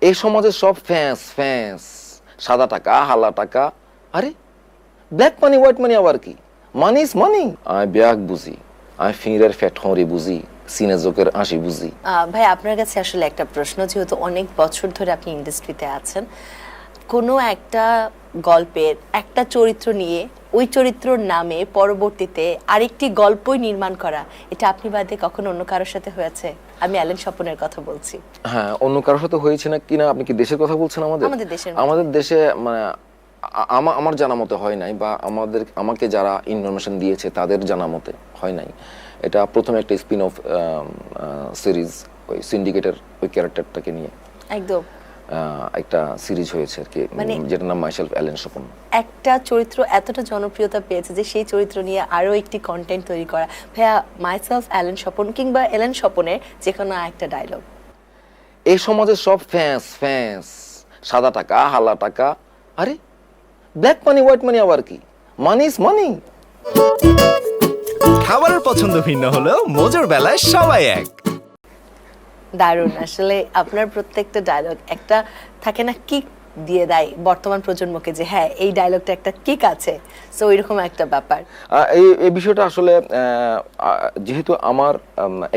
এই সমাজের সব ফ্যাঁস ফ্যাঁস, সাদা টাকা হালা টাকা। আরে ব্ল্যাক মানি হোয়াইট মানি আবার কি? Money is money. I bag বুঝি, আই ফিংরের ফ্যাট হরি বুঝি, সিনে জোকের হাসি বুঝি। ভাই আপনার কাছে আসলে একটা প্রশ্ন, যেহেতু অনেক বছর ধরে আপনি ইন্ডাস্ট্রিতে আছেন, কোনো একটা গল্পের একটা চরিত্র নিয়ে ওই চরিত্রর নামে পরবর্তীতে আরেকটি গল্পই নির্মাণ করা, এটা আপনি বাদে কখনো অন্য কারোর সাথে হয়েছে? আমি অ্যালেন স্বপনের কথা বলছি। হ্যাঁ, অন্য কারোর সাথে হয়েছে না কিনা, আপনি কি দেশের কথা বলছেন? আমাদের দেশে মানে আমার জানা মতে হয় নাই, বা আমাকে যারা ইনফরমেশন দিয়েছে তাদের জানা মতে হয় নাই। এটা প্রথমে একটা স্পিন অফ সিরিজ, ওই সিন্ডিকেটের ওই ক্যারেক্টারটাকে নিয়ে একদম একটা সিরিজ হয়েছে আর কি, যেটার নাম মাইসেলফ অ্যালেন স্বপন। একটা চরিত্র এতটা জনপ্রিয়তা পেয়েছে যে সেই চরিত্র নিয়ে আরো একটি কন্টেন্ট তৈরি করা। ভাইয়া, মাইসেলফ অ্যালেন স্বপন কিংবা অ্যালেন স্বপনের যে কোনো একটা ডায়লগ। এই সমাজের সব ফ্যাঁস ফ্যাঁস, সাদা টাকা হালা টাকা। আরে ব্ল্যাক মানি হোয়াইট মানি আবার কি? Money is money. খাবারের পছন্দ ভিন্ন হলেও মজার বেলায় সবাই এক। দারুণ, আসলে আপনার প্রত্যেকটা ডায়লগ একটা থাকে না, কিক দিয়ে দেয় বর্তমান প্রজন্মকে, যে হ্যাঁ এই ডায়লগটা একটা কিক আছে। সো এরকম একটা ব্যাপার। এই বিষয়টা আসলে যেহেতু আমার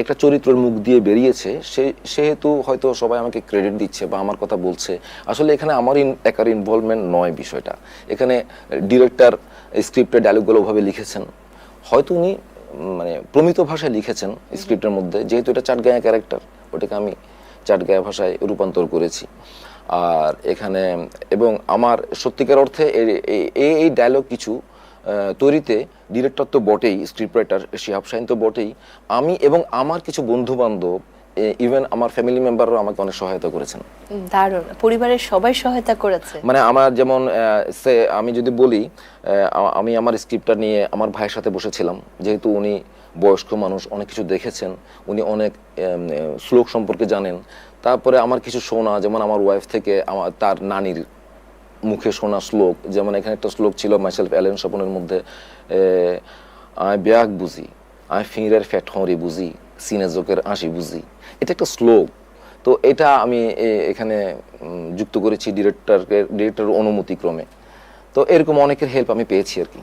একটা চরিত্রের মুখ দিয়ে বেরিয়েছে, সেহেতু হয়তো সবাই আমাকে ক্রেডিট দিচ্ছে বা আমার কথা বলছে। আসলে এখানে আমার একার ইনভলভমেন্ট নয় বিষয়টা। এখানে ডিরেক্টর স্ক্রিপ্টের ডায়লগগুলো ওভাবে লিখেছেন, হয়তো উনি মানে প্রমিত ভাষায় লিখেছেন স্ক্রিপ্টের মধ্যে, যেহেতু এটা চাটগাঁয়া ক্যারেক্টার, ওটাকে আমি চাটগাঁয়া ভাষায় রূপান্তর করেছি। আর এখানে এবং আমার সত্যিকার অর্থে এই ডায়লগ কিছু তৈরিতে ডিরেক্টর তো বটেই, স্ক্রিপ্ট রাইটার শিহাব শাহীন তো বটেই, আমি এবং আমার কিছু বন্ধু বান্ধব, ইভেন আমার ফ্যামিলি মেম্বাররাও আমাকে অনেক সহায়তা করেছেন। দারুণ, পরিবারের সবাই সহায়তা করেছে। মানে আমার যেমন আমি যদি বলি, আমি আমার স্ক্রিপ্টটা নিয়ে আমার ভাইয়ের সাথে বসেছিলাম, যেহেতু উনি বয়স্ক মানুষ, অনেক কিছু দেখেছেন, উনি অনেক শ্লোক সম্পর্কে জানেন। তারপরে আমার কিছু শোনা, যেমন আমার ওয়াইফ থেকে তার নানির মুখে শোনা শ্লোক, যেমন এখানে একটা শ্লোক ছিল মাইসেলফ অ্যালেন স্বপনের মধ্যে, আই ব্যাগ বুঝি, আই ফিংরের ফ্যাট হরি বুঝি, সিনে জোকের হাসি বুঝি। এটা একটা শ্লোক। তো এটা আমি এখানে যুক্ত করেছি ডিরেক্টরের অনুমতি ক্রমে। তো এরকম অনেকের হেল্প আমি পেয়েছি আর কি।